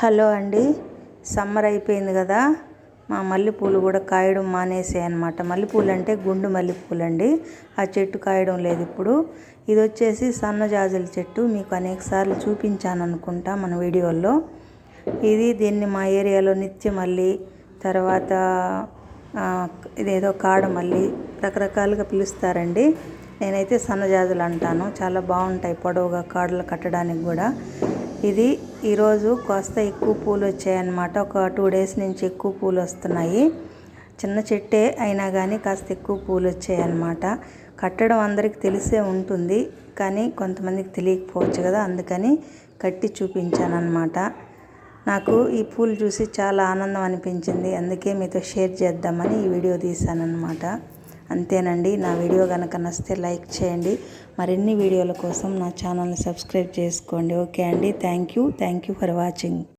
Hello అండి, summer అయిపోయింది కదా. మా మల్లెపూలు కూడా కాయడం మానేసాయి అన్నమాట. మల్లెపూలు అంటే గుండు మల్లెపూలు అండి. ఆ చెట్టు కాయడం లేదు ఇప్పుడు. ఇది వచ్చేసి సన్నజాజుల చెట్టు. మీకు అనేక సార్లు చూపించాను అనుకుంటా మన వీడియోల్లో. దీన్ని మా ఏరియాలో నిత్యమల్లి, తర్వాత ఇదేదో కాడమల్లి, రకరకాలుగా పిలుస్తారండి. నేనైతే సన్నజాజులు అంటాను. చాలా బాగుంటాయి, పొడవుగా కాడలు కట్టడానికి కూడా. ఈరోజు కాస్త ఎక్కువ పూలు వచ్చాయన్నమాట. ఒక 2 days నుంచి ఎక్కువ పూలు వస్తున్నాయి. చిన్న చెట్టే అయినా కానీ కాస్త ఎక్కువ పూలు వచ్చాయన్నమాట. కట్టడం అందరికీ తెలిసే ఉంటుంది, కానీ కొంతమందికి తెలియకపోవచ్చు కదా, అందుకని కట్టి చూపించాను అన్నమాట. నాకు ఈ పూలు చూసి చాలా ఆనందం అనిపించింది, అందుకే మీతో షేర్ చేద్దామని ఈ వీడియో తీశాను అన్నమాట. అంతేనండి. నా వీడియో కనుక నచ్చితే లైక్ చేయండి. మరిన్ని వీడియోల కోసం నా ఛానల్ని సబ్స్క్రైబ్ చేసుకోండి. ఓకే అండి, థ్యాంక్ యూ ఫర్ వాచింగ్.